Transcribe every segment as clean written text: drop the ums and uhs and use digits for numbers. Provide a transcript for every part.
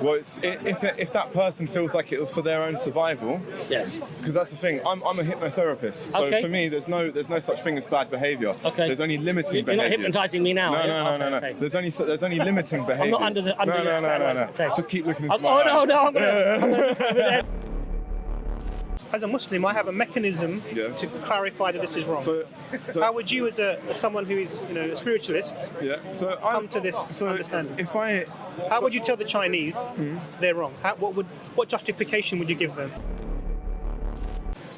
Well, if that person feels like it was for their own survival, yes, because that's the thing. I'm a hypnotherapist, so for me, there's no such thing as bad behaviour. Okay. There's only limiting behaviour. You're not hypnotising me now. No. Okay. There's only limiting behaviours. I'm not under the spell. No. Okay. Just keep looking into my eyes. No, I'm gonna As a Muslim, I have a mechanism to clarify that this is wrong. So how would you, as someone who is, a spiritualist, come to this understanding? How would you tell the Chinese they're wrong? What justification would you give them?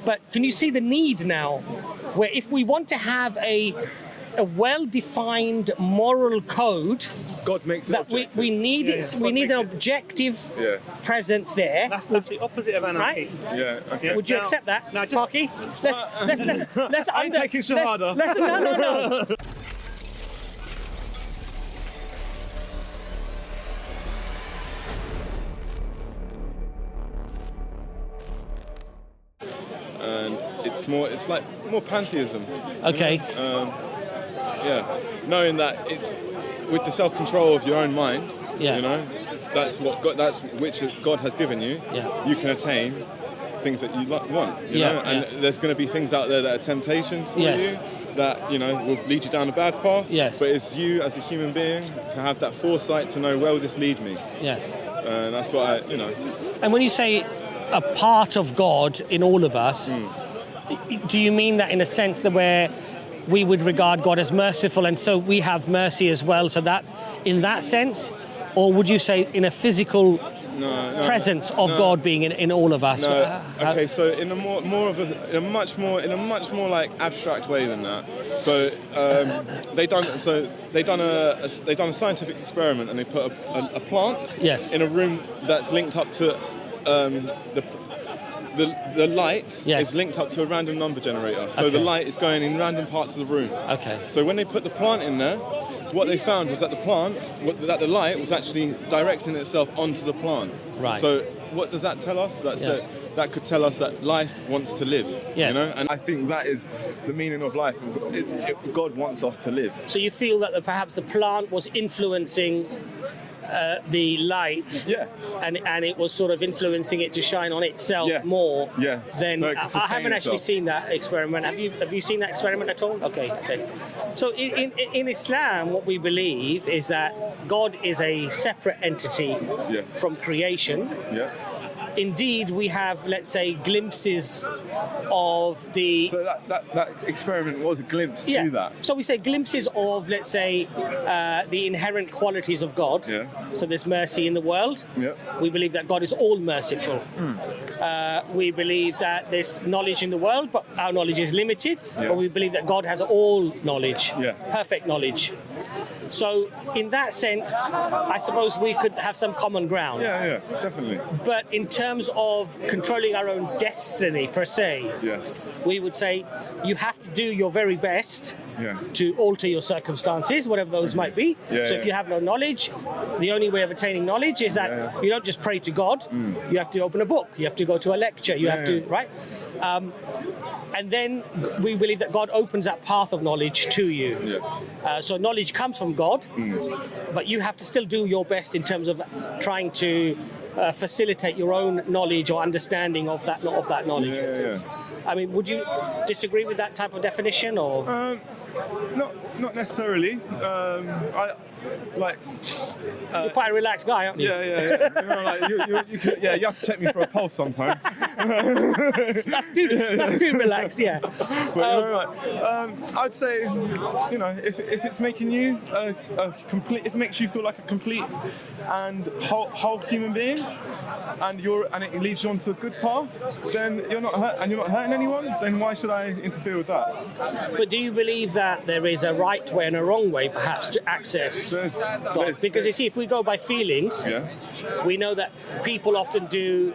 But can you see the need now, where if we want to have a well-defined moral code, God makes it that objective. we need we need an objective presence there. That's the opposite of anarchy. Right? Yeah. Okay. Would you accept that, Parky? Let's I'm taking Shahada. No. And it's like more pantheism. Okay. Knowing that it's with the self-control of your own mind. Yeah. That's which God has given you. Yeah. You can attain things that you want. You know? And there's going to be things out there that are temptation for you. That will lead you down a bad path. Yes. But it's you as a human being to have that foresight to know where will this lead me. Yes. And that's what And when you say a part of God in all of us, do you mean that in a sense that where we would regard God as merciful and so we have mercy as well, so that in that sense, or would you say in a physical presence of God being in all of us? No. Okay, so in a much more like abstract way than that. So they done a scientific experiment and they put a plant in a room that's linked up to the light is linked up to a random number generator. So the light is going in random parts of the room. Okay. So when they put the plant in there, what they found was that the light was actually directing itself onto the plant. Right. So what does that tell us? That could tell us that life wants to live. Yes. And I think that is the meaning of life. God wants us to live. So you feel that perhaps the plant was influencing the light, and it was sort of influencing it to shine on itself more. Then so I haven't actually seen that experiment. Have you seen that experiment at all? Okay. So in Islam, what we believe is that God is a separate entity from creation. Indeed, we have, let's say, glimpses of the... So that experiment was a glimpse to that. So we say glimpses of, let's say, the inherent qualities of God. So there's mercy in the world. We believe that God is all merciful. We believe that there's knowledge in the world, but our knowledge is limited. But we believe that God has all knowledge, perfect knowledge. So in that sense, I suppose we could have some common ground. Yeah, definitely. But in terms of controlling our own destiny per se, we would say you have to do your very best to alter your circumstances, whatever those might be. So if you have no knowledge, the only way of attaining knowledge is that you don't just pray to God, you have to open a book, you have to go to a lecture, you have to, right? And then we believe that God opens that path of knowledge to you. So knowledge comes from God, but you have to still do your best in terms of trying to facilitate your own knowledge or understanding of that knowledge. I mean, would you disagree with that type of definition, or? Not necessarily. You're quite a relaxed guy, aren't you? You have to check me for a pulse sometimes. That's too relaxed, I'd say, if it's making you if it makes you feel like a complete and whole human being, and it leads you onto a good path, then you're not hurting anyone. Then why should I interfere with that? But do you believe that there is a right way and a wrong way, perhaps, to access God? Because you see, if we go by feelings, we know that people often do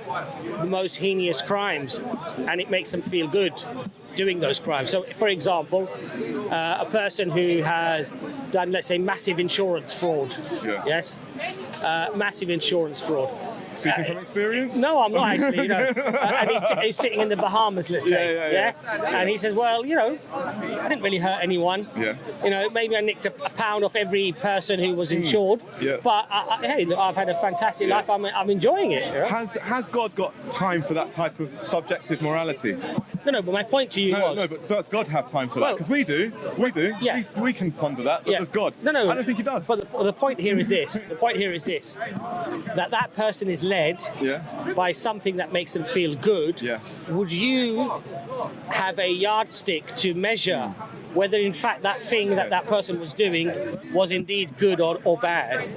the most heinous crimes, and it makes them feel good doing those crimes. So, for example, a person who has done, let's say, massive insurance fraud, massive insurance fraud. Speaking from experience? No, I'm not actually. And he's sitting in the Bahamas, let's say. Yeah. And he says, well, I didn't really hurt anyone. Yeah. Maybe I nicked a pound off every person who was insured. Yeah. But hey, look, I've had a fantastic life. I'm enjoying it. Has God got time for that type of subjective morality? No, but my point to you was... No, but does God have time for that? Because we do. Yeah. We can ponder that, but does God? No. I don't think he does. But the point here is this. That person is led by something that makes them feel good. Yeah. Would you have a yardstick to measure whether in fact that thing that person was doing was indeed good or bad?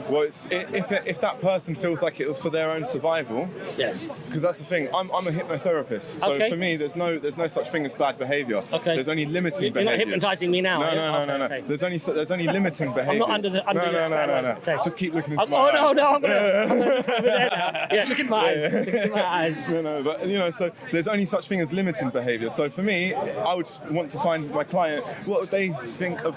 Well, if that person feels like it was for their own survival, yes, because that's the thing. I'm a hypnotherapist, so for me there's no such thing as bad behaviour. Okay. There's only limiting behaviour. You're not hypnotising me now. No. Okay. There's only limiting behaviour. I'm not under the No. Okay. Just keep looking into my eyes. I'm gonna over there now. Yeah, look at my eyes. Look at my eyes. No, but so there's only such thing as limiting behaviour. So for me, I would want to find my client, what would they think of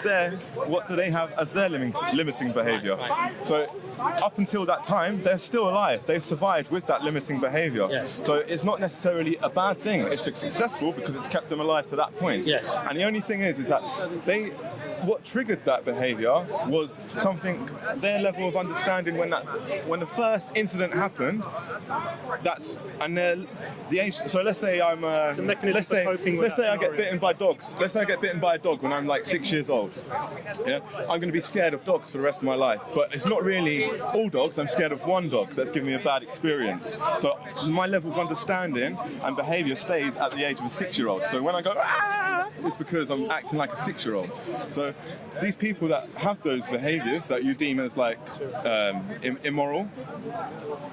what do they have as their limiting behaviour? So up until that time, they're still alive. They've survived with that limiting behaviour. Yes. So it's not necessarily a bad thing. It's successful because it's kept them alive to that point. Yes. And the only thing is that what triggered that behaviour was something, their level of understanding when the first incident happened. The age. So let's say let's say I get bitten by dogs. Let's say I get bitten by a dog when I'm like 6 years old. Yeah, I'm going to be scared of dogs for the rest of my life. But it's not really all dogs. I'm scared of one dog that's given me a bad experience. So my level of understanding and behaviour stays at the age of a 6-year-old. So when I go, it's because I'm acting like a 6-year-old. So these people that have those behaviours that you deem as like immoral,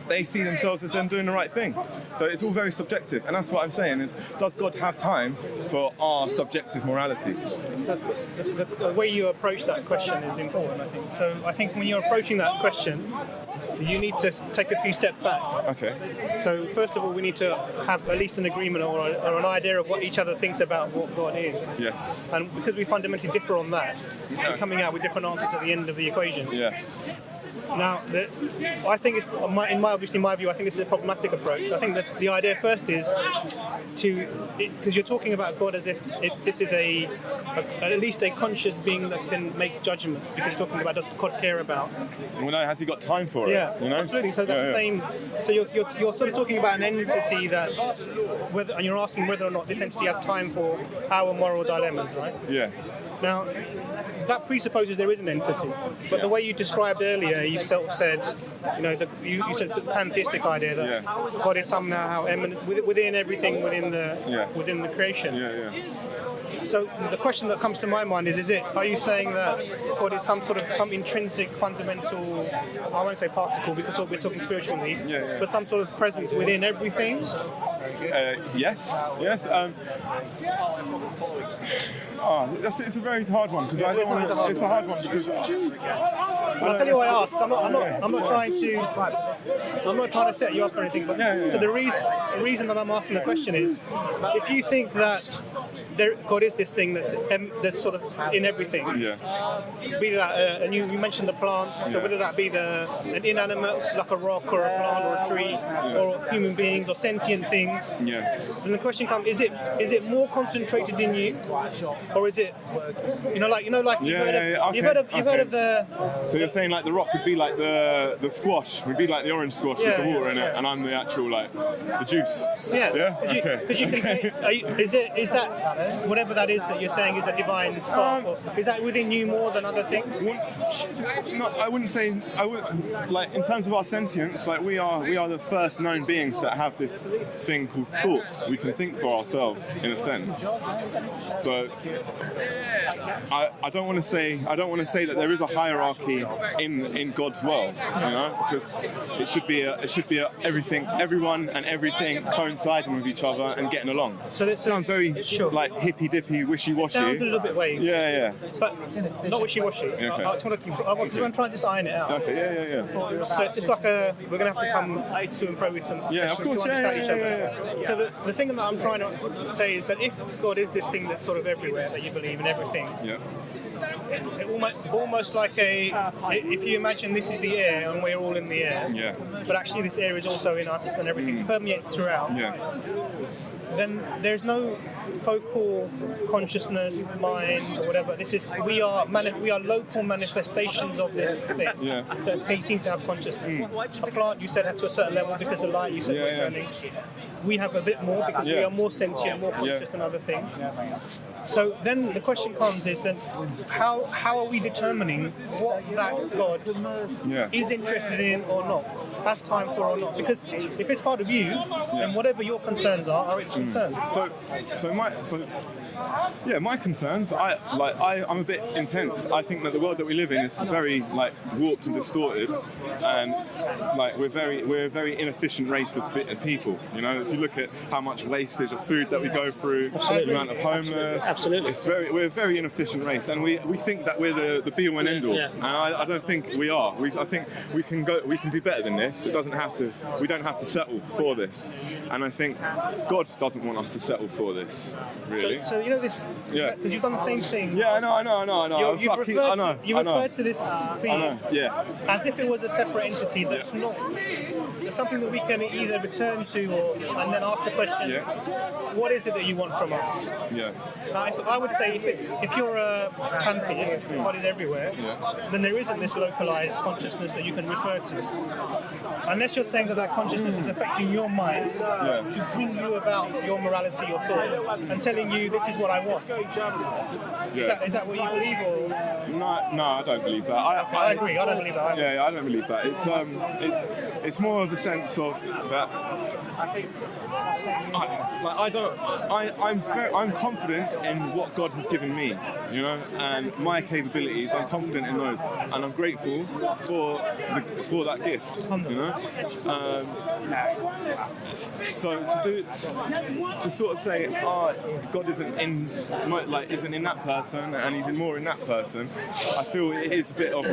they see themselves as them doing the right thing. So it's all very subjective, and that's what I'm saying is, does God have time for our subjective morality? The way you approach that question is important, I think. So I think when you're approaching that question, you need to take a few steps back. Okay. So first of all, we need to have at least an agreement or an idea of what each other thinks about what God is. Yes. And because we fundamentally differ on that, we're coming out with different answers at the end of the equation. Yes. Now, I think in my view, I think this is a problematic approach. I think that the idea first is because you're talking about God as if this is at least a conscious being that can make judgments, because you're talking about does God care about? Well, no, has he got time for it? Yeah, absolutely. So that's the same. So you're sort of talking about an entity and you're asking whether or not this entity has time for our moral dilemmas, right? Yeah. Now, that presupposes there is an entity, but the way you described earlier, you sort of said, you said the pantheistic idea that God is somehow eminent within everything within the creation. Yeah. So the question that comes to my mind is are you saying that God is some intrinsic, fundamental, I won't say particle because we're talking spiritually, but some sort of presence within everything? Yes. It's a very hard one because I don't want to. It's a hard one because. I'll tell you why I asked. I'm not trying to set you up or anything. But so the reason that I'm asking the question is, if you think that God is this thing that's sort of in everything. Yeah. Be that and you mentioned the plant. So whether that be an inanimate like a rock or a plant or a tree or human beings or sentient things. Yeah. Then the question comes: is it more concentrated in you? Or is it, you've heard of the... So you're saying like the rock would be like the squash, would be like the orange squash with the water in it, and I'm the actual the juice. Yeah. Because you can say, is that whatever that is that you're saying is a divine spark? Is that within you more than other things? I wouldn't say. Like in terms of our sentience, like we are the first known beings that have this thing called thought. We can think for ourselves in a sense. So I don't want to say that there is a hierarchy in God's world, because it should be everyone and everything coinciding with each other and getting along. So that sounds very like hippy-dippy, wishy-washy. Sounds a little bit vague. Yeah. But not wishy-washy. Okay. I'm trying to just iron it out. Okay, yeah. So it's just like we're going to have to come to and fro with some of course, to understand each other. So the thing that I'm trying to say is that if God is this thing that's sort of everywhere, that you believe in everything, it almost like if you imagine this is the air and we're all in the air, but actually this air is also in us and everything permeates throughout, then there's no focal consciousness, mind, or whatever. We are local manifestations of this thing that they seem to have consciousness. A plant, you said, had to a certain level because the light, you said, was turning. We have a bit more because we are more sentient, more conscious than other things. So then the question comes is then how are we determining what that God is interested in or not, has time for or not? Because if it's part of you, then whatever your concerns are its concerns. My concerns. I'm a bit intense. I think that the world that we live in is very warped and distorted, and we're a very inefficient race of people. You know, if you look at how much wastage of food that we go through, the amount of homeless. Absolutely. We're a very inefficient race, and we think that we're the be all and end all. And I don't think we are. I think we can do better than this. We don't have to settle for this. And I think God doesn't want us to settle for this, really. So you know this, because you've done the same thing. Yeah, I know. You referred to this being as if it was a separate entity that's not. It's something that we can either return to and then ask the question, what is it that you want from us? I would say if you're a pantheist, God is everywhere, then there isn't this localized consciousness that you can refer to. Unless you're saying that consciousness is affecting your mind to bring you about your morality or thought and telling you this is what I want. Is that what you believe? Or? No, I don't believe that. I agree. I don't believe that. Yeah, I don't believe that. It's more of a sense of that. I'm confident in what God has given me, you know, and my capabilities. I'm confident in those, and I'm grateful for that gift, you know. So to sort of say, God isn't in that person, and He's more in that person. I feel it is a bit of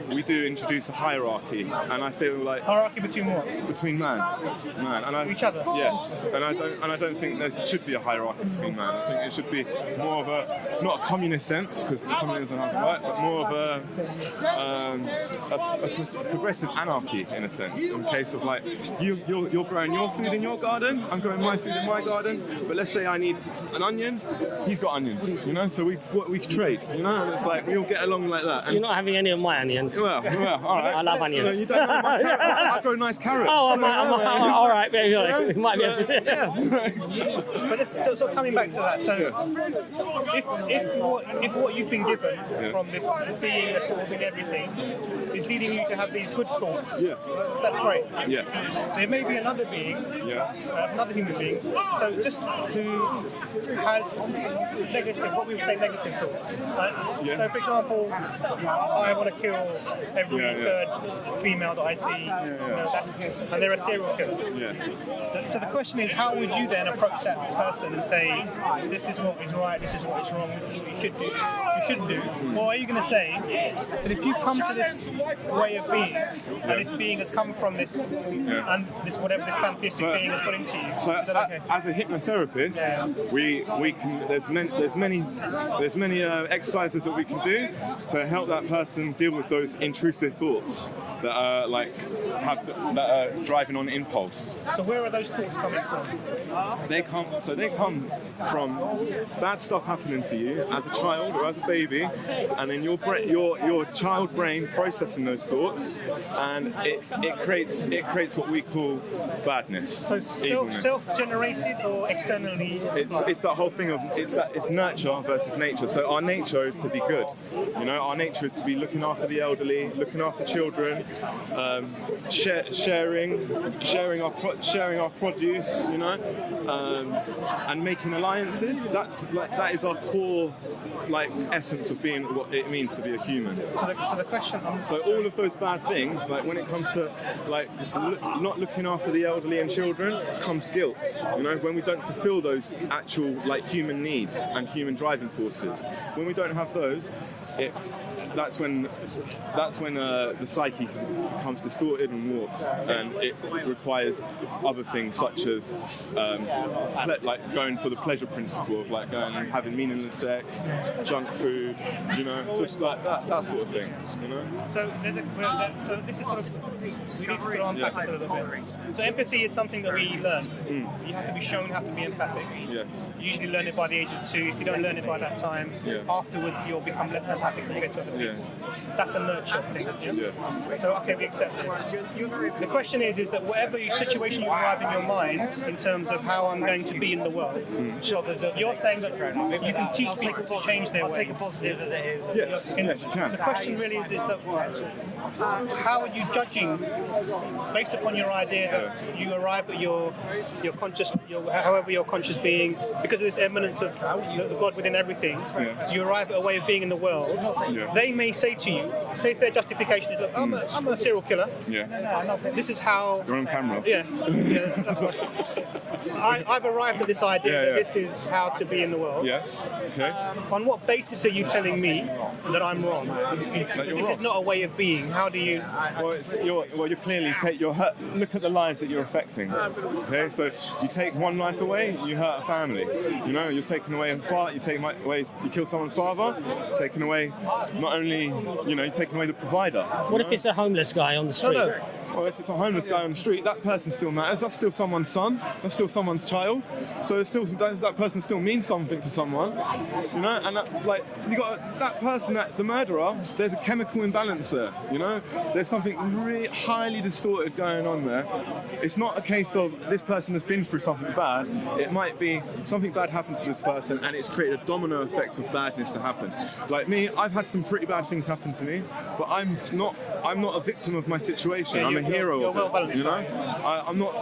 we do introduce a hierarchy, and I feel hierarchy between what? Between man, and each other. Yeah, and I don't think there should be a hierarchy between man. I think it should be more of not a communist sense, because the communism doesn't work, but more of a progressive anarchy in a sense. In case of you're growing your food in your garden, I'm growing my food in my garden, but let's say I need an onion, he's got onions, you know. So we trade, you know. And it's we all get along like that. And you're not having any of my onions. Well, all right. I love onions. You don't know my carrots. I grow nice carrots. Oh, all right, we might be able to. But so coming back to that, so if what you've been given from this seeing, this sort of in everything, is leading you to have these good thoughts, that's great. There may be another being, another human being, so just who has negative, what we would say negative thoughts. Right? So for example, I want to kill every third female that I see, and they're a serial killer. So the question is, how would you then approach that person and say, this is what is right, this is what is wrong, this is what you should do, you shouldn't do? Or are you going to say that if you come to this way of being, and this being has come from this, and this whatever this pantheistic being has put into you? So as a hypnotherapist, we can. There's many exercises that we can do to help that person deal with those intrusive thoughts that are that are driving on impulse. So where are those thoughts coming from? They come from bad stuff happening to you as a child or as a baby, and then your child brain processing those thoughts, and it creates what we call badness. So self-generated or externally? It's that whole thing of it's nurture versus nature. So our nature is to be good. You know, our nature is to be looking after the elderly, looking after children, sharing our produce, you know, and making alliances. That is our core essence of being what it means to be a human. So the question. So all of those bad things, when it comes to not looking after the elderly and children, comes guilt. You know, when we don't fulfil those actual human needs and human driving forces, when we don't have those, that's when the psyche becomes distorted and warped, and it requires other things such as going for the pleasure principle of going and having meaningless sex, junk food, you know, just that sort of thing, you know. So so this is sort of, we need to sort of unpack this a little bit. So empathy is something that we learn. You have to be shown how to be empathic. Yes. You usually learn it by the age of 2. If you don't learn it by that time, afterwards you'll become less empathic compared to other people. That's a nurture thing. Yeah? So okay, we accept it. The question is that whatever situation you arrive in your mind in terms of how I'm going to be in the world, you're saying that you can teach people to change their way. Take a positive as it is. Yes, yes, you can. The question really is that how are you judging based upon your idea that you arrive at your conscious, however your conscious being, because of this eminence of the God within everything, you arrive at a way of being in the world. They may say to you, say if their justification is, look, I'm a serial killer. This is how... You're on camera. That's right. I've arrived at this idea that this is how to be in the world. Okay. On what basis are you telling me that I'm wrong? This is not a way of being. How do you... Well, you clearly look at the lives that you're affecting. Okay, so you take one life away, you hurt a family. You know, you're taking away you kill someone's father, taking away not only, you know, you're taking away the provider. What if it's a homeless guy on the street? Well, if it's a homeless guy on the street, that person still matters. That's still someone's son. That's still someone's child. So that person still means something to someone, you know. And you got that person, the murderer. There's a chemical imbalance there, you know. There's something really highly distorted going on there. It's not a case of this person has been through something bad. It might be something bad happened to this person, and it's created a domino effect of badness to happen. Like me, I've had some pretty bad things happen to me, but I'm not a victim of my situation. I'm a hero of it, you know.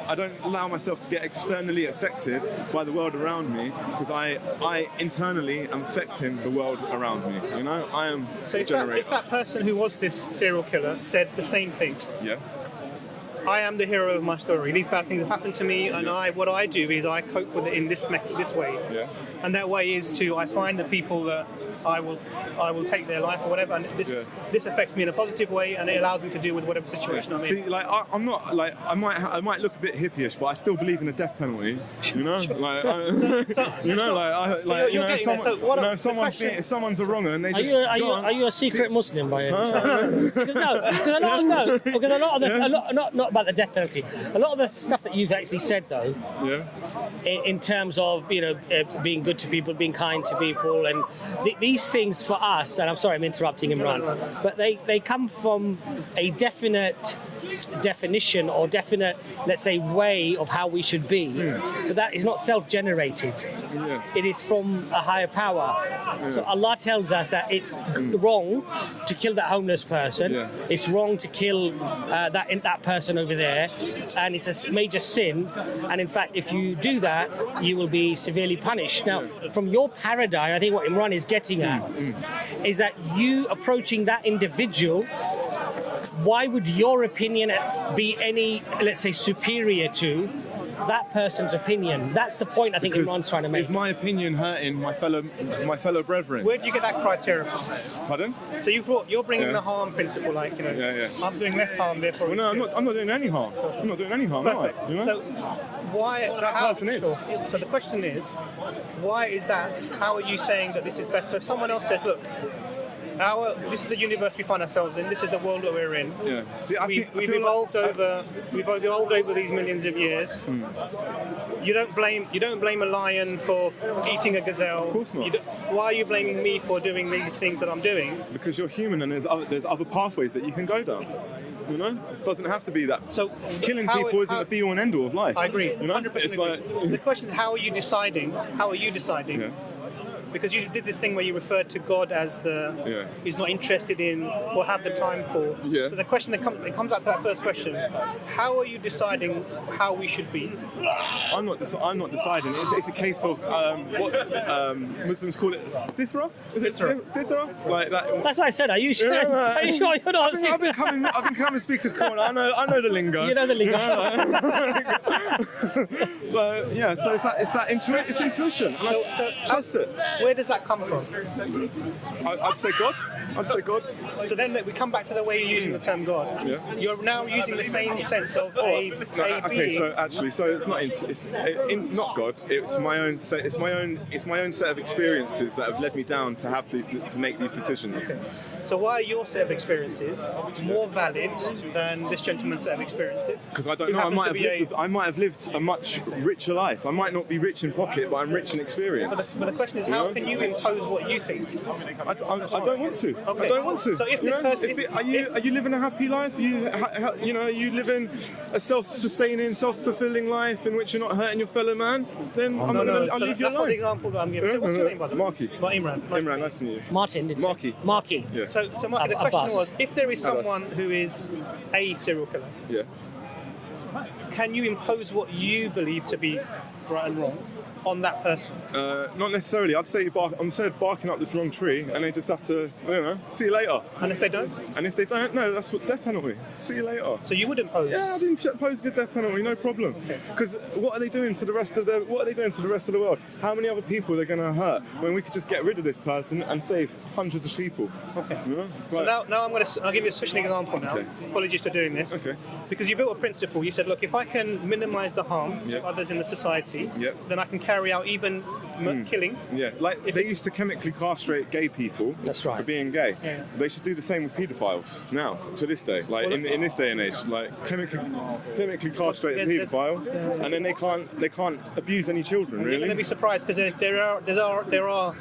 I don't allow myself to get externally affected by the world around me, because I internally am affecting the world around me, you know. I am a generator. If that person who was this serial killer said the same thing, I am the hero of my story. These bad things have happened to me, and what I do is I cope with it in this way. And that way is I find the people that I will take their life or whatever, and this affects me in a positive way, and it allows me to deal with whatever situation I'm in. See, I'm not I might look a bit hippie-ish, but I still believe in the death penalty. You know, if someone's a wronger and they just are you a secret Muslim by any chance? Because a lot of not about the death penalty. A lot of the stuff that you've actually said though, in terms of being good to people, being kind to people, and these things for us, and I'm sorry I'm interrupting Imran, but they come from a definite definition or definite, let's say, way of how we should be, but that is not self-generated. It is from a higher power. So Allah tells us that it's wrong to kill that homeless person, it's wrong to kill that person over there, and it's a major sin, and in fact if you do that you will be severely punished. Now from your paradigm, I think what Imran is getting at is that you approaching that individual, why would your opinion be any, let's say, superior to that person's opinion? That's the point I think Imran's trying to make. Is my opinion hurting my fellow brethren? Where do you get that criteria from? Pardon? So you're bringing the harm principle, I'm doing less harm, therefore. Well, no, I'm not doing any harm. I'm not doing any harm, Perfect. You know? So why that person is? So the question is, why is that? How are you saying that this is better? If someone else says, look, this is the universe we find ourselves in. This is the world that we're in. See, we've evolved over these millions of years. You don't blame a lion for eating a gazelle. Of course not. Why are you blaming me for doing these things that I'm doing? Because you're human, and there's other pathways that you can go down. You know, it doesn't have to be that. So killing people isn't the be-all and end-all of life. I agree. You know? 100% agree. The question is, how are you deciding? because you did this thing where you referred to God as he's not interested in or have the time for. So the question that comes back to that first question: how are you deciding how we should be? I'm not deciding. It's a case of what Muslims call it thithra. Is it thithra? Like that. That's what I said. Are you sure? Are you sure you're not? I've been coming speakers corner. I know the lingo. You know the lingo. But yeah, so it's intuition. So trust it. Where does that come from? I'd say God. So then we come back to the way you're using the term God. Yeah. You're now using the same sense of a okay, so it's not God. It's my own set of experiences that have led me down to make these decisions. Okay. So why are your set of experiences more valid than this gentleman's set of experiences? Because I don't know. I might have lived a much richer life. I might not be rich in pocket, but I'm rich in experience. But the question is, how can you impose what you think? I don't want to. Okay. I don't want to. So if this person, are you living a happy life? Are you living a self-sustaining, self-fulfilling life in which you're not hurting your fellow man? Then I'll leave you alone. That's not the example that I'm giving. What's your name, brother? Marky. Imran. Nice to meet you. Martin. Marky. Yeah. So Marky, the question was, if there is someone who is a serial killer, can you impose what you believe to be right and wrong on that person? Not necessarily. I'd say I'm barking up the wrong tree, and they just have to, see you later. And if they don't? And if they don't, no, that's what death penalty. See you later. So you would impose? Yeah, I'd impose the death penalty, no problem. Because what are they doing to the rest of the world? How many other people are they going to hurt when we could just get rid of this person and save hundreds of people? Okay. So now I'll give you a switching example now. Okay. Apologies for doing this. Okay. Because you built a principle. You said, look, if I can minimise the harm to others in the society, then I can carry out even killing. Yeah, like they used to chemically castrate gay people for being gay. Yeah. They should do the same with paedophiles now, to this day. Like in this day and age, like chemically castrate a paedophile, and then they can't abuse any children. Really, you're going to be surprised because there are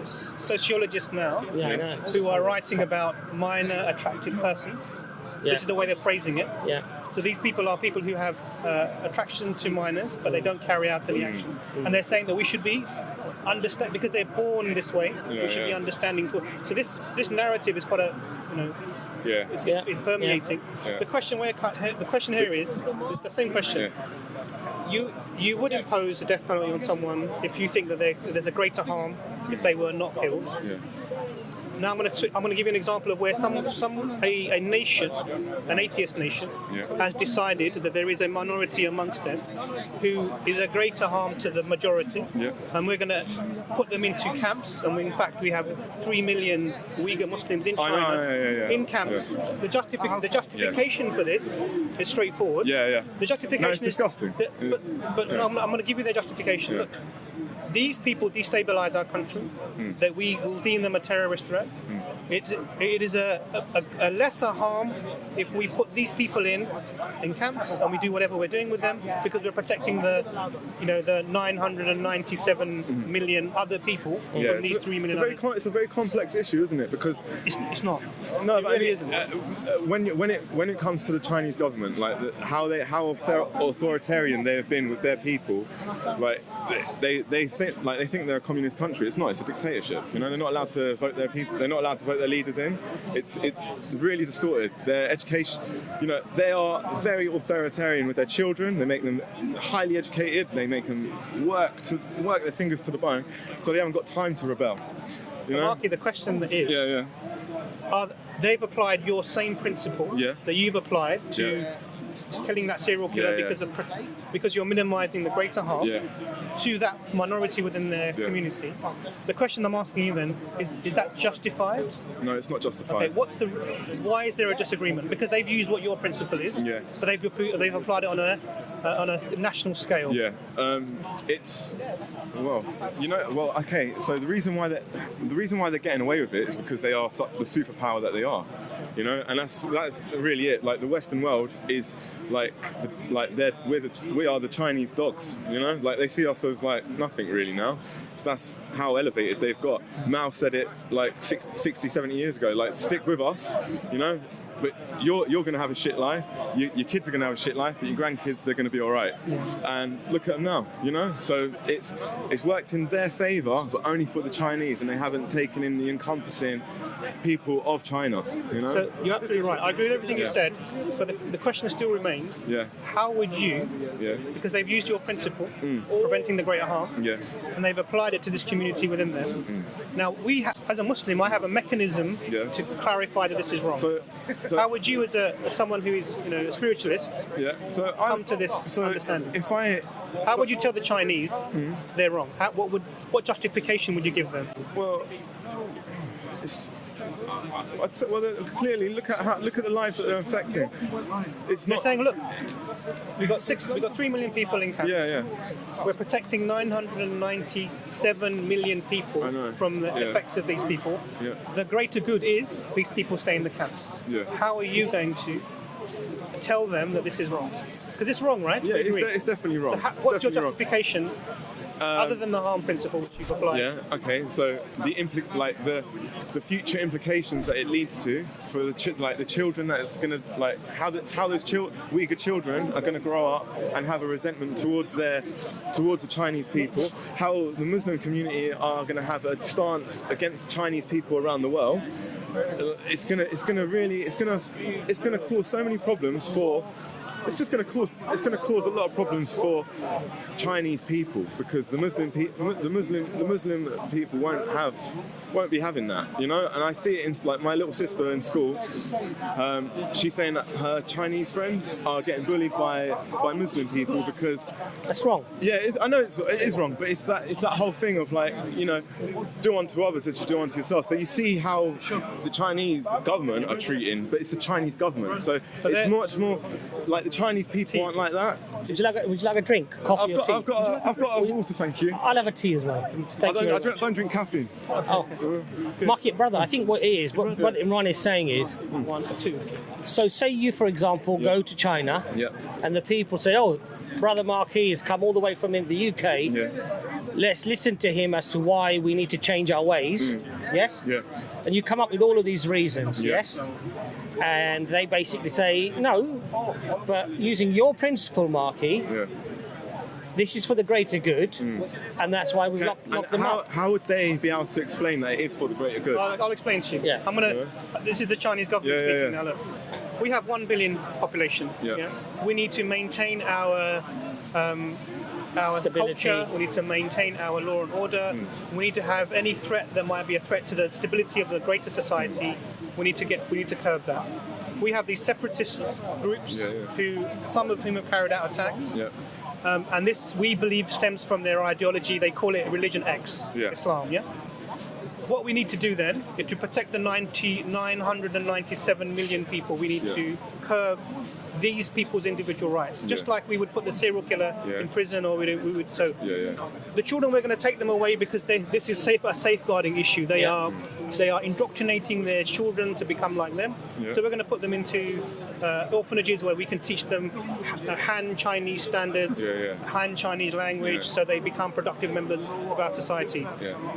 sociologists now who are writing about minor attracted persons. Yeah. This is the way they're phrasing it. Yeah. So these people are people who have attraction to minors, but they don't carry out any action. And they're saying that we should be understand because they're born this way. We should be understanding. So this narrative is quite it's permeating. Yeah. The question here is the same question. Yeah. You would impose a death penalty on someone if you think that there's a greater harm if they were not killed. Yeah. Now I'm going to give you an example of where a nation, an atheist nation, has decided that there is a minority amongst them who is a greater harm to the majority, and we're going to put them into camps. And in fact, we have 3 million Uyghur Muslims in China in camps. The justification for this is straightforward. The justification is disgusting. But I'm going to give you their justification. Look. These people destabilise our country, that we will deem them a terrorist threat. It is a lesser harm if we put these people in camps and we do whatever we're doing with them because we're protecting the 997 million other people from these 3 million others. It's a very complex issue, isn't it? Because it's not. No, it really isn't. When it comes to the Chinese government, like how authoritarian they have been with their people, like they think they're a communist country. It's not. It's a dictatorship. They're not allowed to vote their people. They're not allowed to vote their leaders in. It's really distorted. Their education. They are very authoritarian with their children. They make them highly educated. They make them work their fingers to the bone. So they haven't got time to rebel. Marky, the question is, they've applied your same principle that you've applied to killing that serial killer because you're minimising the greater harm to that minority within their community. The question I'm asking you then is that justified? No, it's not justified. Okay, why is there a disagreement? Because they've used what your principle is, but they've applied it on a national scale. Yeah, okay. So the reason why they're getting away with it is because they are the superpower that they are. And that's really it. Like the Western world is we are the Chinese dogs. Like they see us as like nothing really now. So that's how elevated they've got. Mao said it like 60, 70 years ago. Like stick with us, but you're going to have a shit life. Your kids are going to have a shit life, but your grandkids, they're going to be all right. And look at them now, you know. So it's worked in their favour, but only for the Chinese, and they haven't taken in the encompassing people of China. You know. So you're absolutely right. I agree with everything you said, but the question still remains. Yeah. How would you? Yeah. Because they've used your principle, preventing the greater harm. Yes. And they've applied it to this community within them. Now, as a Muslim, I have a mechanism to clarify that this is wrong. So how would you, as someone who is, you know, a spiritualist, come to this understanding? How would you tell the Chinese they're wrong? What justification would you give them? Well, clearly look at the lives that they're affecting. They're saying, look, we've got 3 million people in camp. Yeah. We're protecting 997 million people from the effects of these people. Yeah. The greater good is these people stay in the camps. Yeah. How are you going to tell them that this is wrong? Because it's wrong, right? Yeah, it's definitely wrong. So what's your justification? Other than the harm principle which you've applied. Yeah. Okay. So the future implications that it leads to for the children that it's gonna how those Uyghur children are gonna grow up and have a resentment towards the Chinese people. How the Muslim community are gonna have a stance against Chinese people around the world. It's gonna cause so many problems for. It's going to cause a lot of problems for Chinese people because the Muslim people won't be having that, you know. And I see it in my little sister in school. She's saying that her Chinese friends are getting bullied by Muslim people because that's wrong. Yeah, I know it is wrong, but it's that whole thing of do unto others as you do unto yourself. So you see how the Chinese government are treating, but it's the Chinese government, so it's much more like the Chinese people aren't like that. Would you like a drink, coffee or tea? I've got a water, thank you. I'll have a tea as well. I don't drink caffeine. Oh, Market brother, I think what it is, what Imran is saying is, 1 or 2. So say you, for example, go to China, and the people say, oh, Brother Marquis has come all the way from the UK. Let's listen to him as to why we need to change our ways. Yes? Yeah. And you come up with all of these reasons, yes? And they basically say, no, but using your principle, Marquis, this is for the greater good, and that's why we've locked them up. How would they be able to explain that it is for the greater good? I'll explain to you. Yeah. This is the Chinese government speaking now. Look, we have 1 billion population. Yeah. We need to maintain our culture. We need to maintain our law and order. We need to have any threat that might be a threat to the stability of the greater society. We need to curb that. We have these separatist groups who, some of whom have carried out attacks. Yeah. And this, we believe, stems from their ideology. They call it Religion X, Islam. Yeah. What we need to do then is to protect the 997 million people. We need to curb these people's individual rights, just like we would put the serial killer in prison, or we would. So the children, we're going to take them away because this is a safeguarding issue. They are indoctrinating their children to become like them. So we're going to put them into orphanages where we can teach them Han Chinese standards, Han Chinese language, so they become productive members of our society.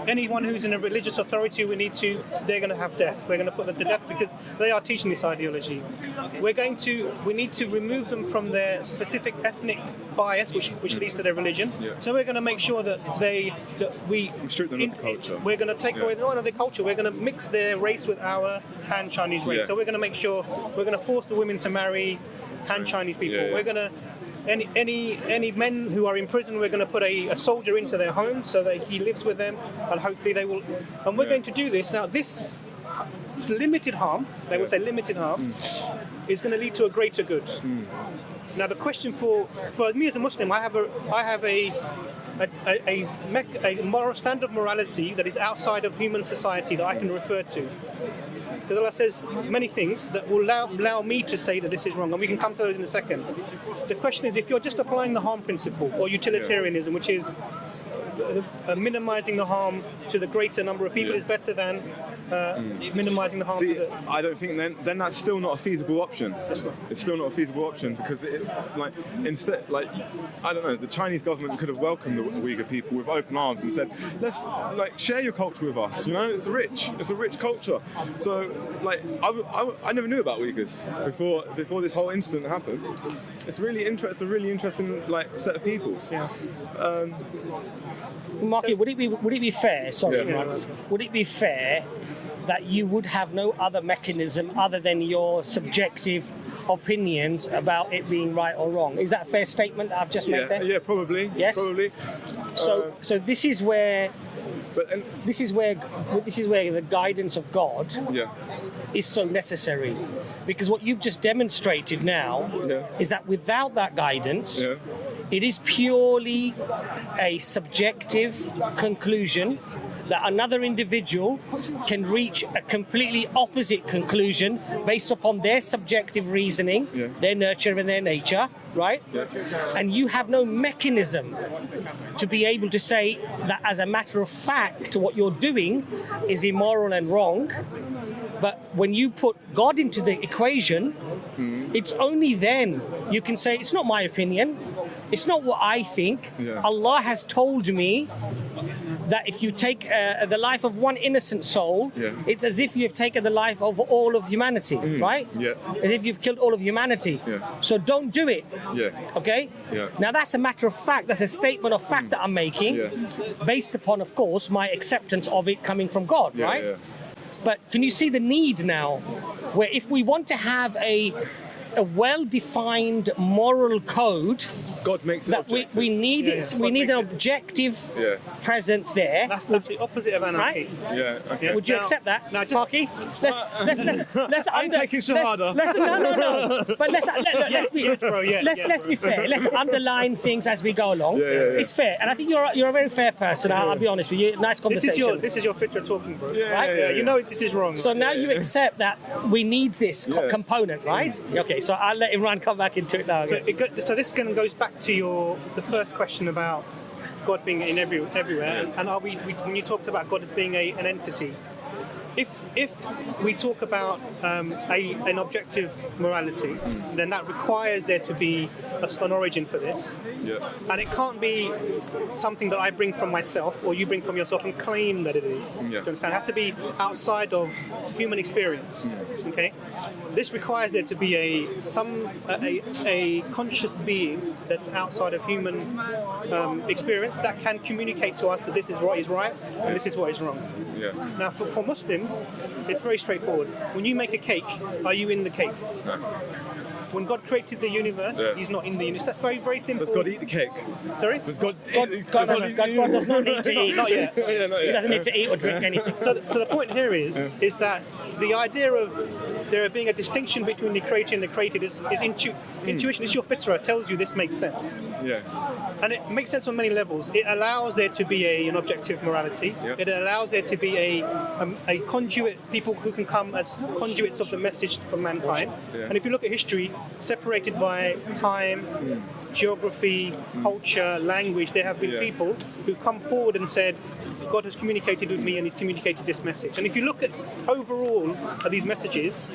Anyone who's in a religious authority, they're going to have death. We're going to put them to death because they are teaching this ideology. We need to remove them from their specific ethnic bias, which leads to their religion. So we're going to make sure that we restrict them to culture. We're going to take away their culture. We're going to mix their race with our Han Chinese race. So we're going to make sure we're going to force the women to marry Han Chinese people. We're going to any men who are in prison, we're going to put a soldier into their home so that he lives with them, and hopefully they will. And we're going to do this now. This limited harm, they would say limited harm, is going to lead to a greater good. Now the question for me as a Muslim, I have a moral standard of morality that is outside of human society that I can refer to. Because Allah says many things that will allow me to say that this is wrong, and we can come to those in a second. The question is, if you're just applying the harm principle or utilitarianism, which is minimizing the harm to the greater number of people is better than minimizing the harm to the... I don't think then that's still not a feasible option. It's still not a feasible option because instead, I don't know, the Chinese government could have welcomed the Uyghur people with open arms and said, let's share your culture with us. You know, it's a rich culture. So I never knew about Uyghurs before this whole incident happened. It's a really interesting set of peoples. Yeah. Marky, would it be fair? Sorry, yeah. Would it be fair that you would have no other mechanism other than your subjective opinions about it being right or wrong? Is that a fair statement that I've just made there? Yeah, probably. Yes. Probably. So this is where. This is where the guidance of God is so necessary, because what you've just demonstrated now is that without that guidance, it is purely a subjective conclusion that another individual can reach a completely opposite conclusion based upon their subjective reasoning, their nurture and their nature, right? And you have no mechanism to be able to say that as a matter of fact what you're doing is immoral and wrong. But when you put God into the equation, it's only then you can say, it's not my opinion, it's not what I think. Allah has told me that if you take the life of one innocent soul, it's as if you've taken the life of all of humanity, right? As if you've killed all of humanity. So don't do it. Okay? Now that's a matter of fact, that's a statement of fact that I'm making, based upon, of course, my acceptance of it coming from God, right? But can you see the need now, where if we want to have a well-defined moral code, God makes it that we need an objective presence there. That's the opposite of anarchy. Right? Yeah. Okay. Would you accept that, Marky? Let's taking shahada. No. But let's be fair. Let's underline things as we go along. It's fair, and I think you're a very fair person. I'll be honest with you. Nice conversation. This is your fitra talking, bro. Right? You know this is wrong. So now you accept that we need this component, right? Okay. So I'll let Imran come back into it now. So this kind of goes back to the first question about God being in everywhere, and when you talked about God as being an entity, if we talk about an objective morality, then that requires there to be an origin for this, and it can't be something that I bring from myself or you bring from yourself and claim that it is. Do you understand? It has to be outside of human experience. Okay, this requires there to be a conscious being that's outside of human experience that can communicate to us that this is what is right and this is what is wrong. Now, for Muslims, it's very straightforward. When you make a cake, are you in the cake? No. When God created the universe, He's not in the universe. That's very, very simple. Does God eat the cake? Sorry? Does God does not need to eat. Not yet. He doesn't need to eat or drink anything. So the point here is that the idea of there being a distinction between the creator and the created is intuition. It's your fitra. It tells you this makes sense. And it makes sense on many levels. It allows there to be an objective morality. It allows there to be a conduit, people who can come as conduits of the message for mankind. And if you look at history, separated by time, geography, culture, language, there have been people who come forward and said, God has communicated with me and He's communicated this message. And if you look at overall of these messages,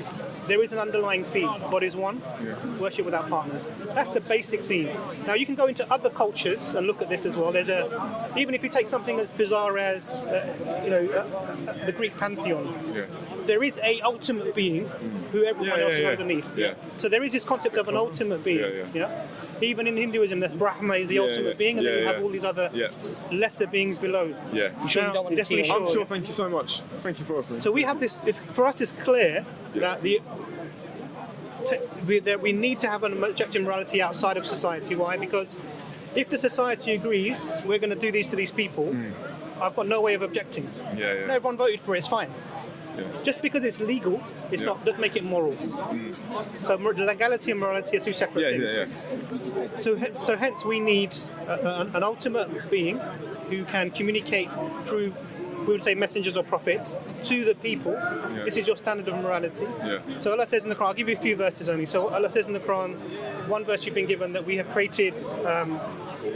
there is an underlying theme. God is one, worship without partners. That's the basic theme. Now you can go into other cultures and look at this as well. Even if you take something as bizarre as the Greek pantheon, there is a ultimate being who everyone else is underneath. So there is this concept of an ultimate being. Even in Hinduism, the Brahma is the ultimate being, and then you have all these other lesser beings below. I'm sure. Thank you so much. Thank you for offering. So we have this. For us, it's clear that that we need to have an objective morality outside of society. Why? Because if the society agrees we're going to do these to these people, I've got no way of objecting. And everyone voted for it. It's fine. Just because it's legal, doesn't make it moral. So legality and morality are two separate things. So hence we need an ultimate being who can communicate through, we would say, messengers or prophets to the people. This is your standard of morality. So Allah says in the Quran, I'll give you a few verses only. So Allah says in the Quran, one verse you've been given, that we have created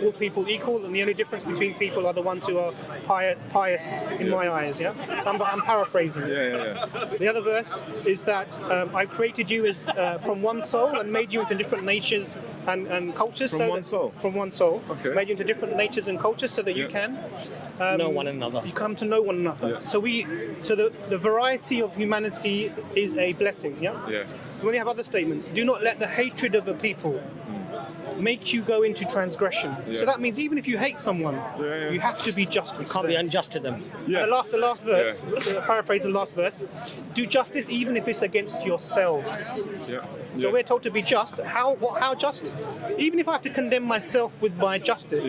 all people equal, and the only difference between people are the ones who are pious in my eyes. Yeah, I'm paraphrasing. The other verse is that I created you as from one soul and made you into different natures and cultures. From one soul. From one soul. Okay. Made you into different natures and cultures so that you can know one another. You come to know one another. So the variety of humanity is a blessing. Yeah. When you have other statements, do not let the hatred of a people make you go into transgression. So that means even if you hate someone, you have to be just. You can't be unjust to them. The last verse, paraphrase the last verse, do justice even if it's against yourselves. So we're told to be just. How just? Even if I have to condemn myself with my justice,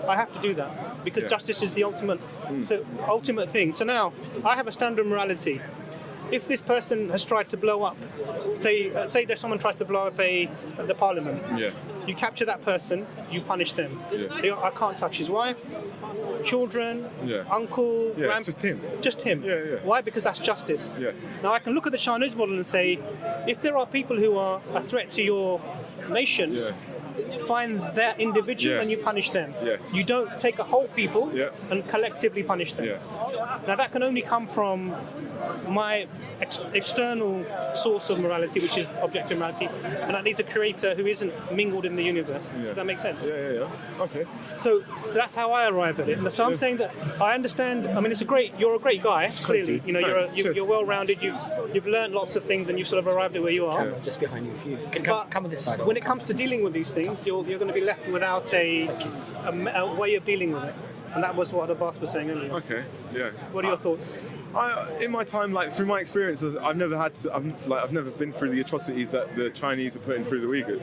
I have to do that because justice is the ultimate thing. So now I have a standard of morality. If this person has tried to blow up, say that someone tries to blow up the parliament, you capture that person, you punish them. I can't touch his wife, children, uncle, grandpa. Just him. Just him. Why? Because that's justice. Now I can look at the Chinese model and say, if there are people who are a threat to your nation, find that individual and you punish them. You don't take a whole people and collectively punish them. Now that can only come from my external source of morality, which is objective morality, and that needs a creator who isn't mingled in the universe. Does that make sense? Okay. So that's how I arrive at it. So I'm saying that I understand. I mean, you're a great guy. Clearly, you know, you're well-rounded. You've learned lots of things, and you've sort of arrived at where you are. Just behind you. You can come on this side. When it comes to dealing with these things, you're going to be left without a way of dealing with it. And that was what Abbas was saying earlier. Okay, yeah. What are your thoughts? In my time, like through my experience, I've never been through the atrocities that the Chinese are putting the Uyghurs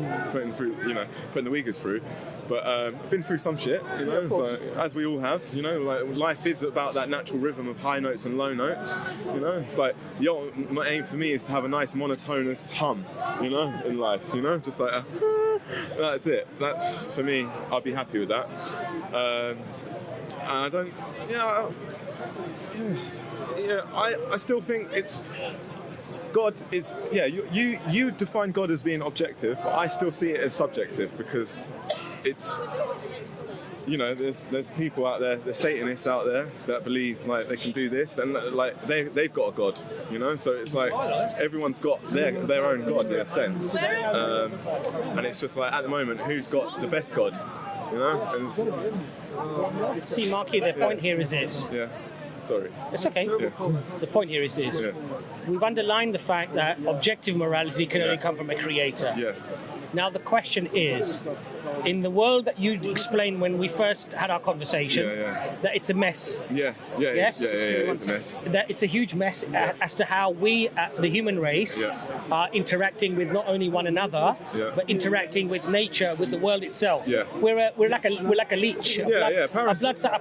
through. But been through some shit, you know, so, as we all have. You know, like life is about that natural rhythm of high notes and low notes. You know, it's like my aim for me is to have a nice monotonous hum, you know, in life. You know, just like that's it. That's for me. I'll be happy with that. And I don't, I still think it's God is, you define God as being objective, but I still see it as subjective because it's, you know, there's people out there, there's Satanists out there that believe like they can do this and like they've got a God, you know, so it's like everyone's got their own God in a sense, and it's just like at the moment who's got the best God, you know. See, Marky, the point here is this. Sorry. It's okay. The point here is this. We've underlined the fact that objective morality can only come from a creator. Now the question is, in the world that you explained when we first had our conversation, that it's a mess. Yes? It's a mess. That it's a huge mess as to how we, the human race, are interacting with not only one another, but interacting with nature, with the world itself. We're like a leech, a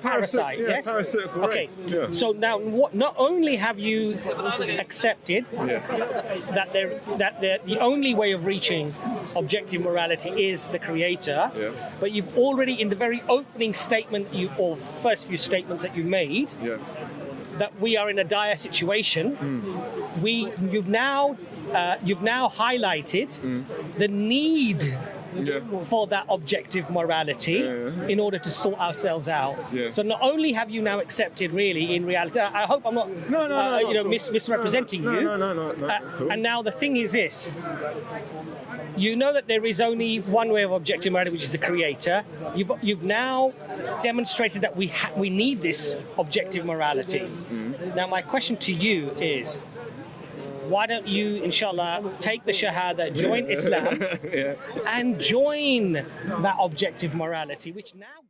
parasite. Yes. Parasitical race. So now, not only have you accepted that the only way of reaching objective morality is the creator, but you've already, in the very opening statement, or first few statements that you made, that we are in a dire situation. You've now highlighted the need for that objective morality in order to sort ourselves out. So not only have you now accepted, really, in reality, I hope I'm not misrepresenting you. And now the thing is this. You know that there is only one way of objective morality, which is the creator. You've now demonstrated that we need this objective morality. Now my question to you is, why don't you, inshallah, take the Shahada, join Islam, and join that objective morality, which now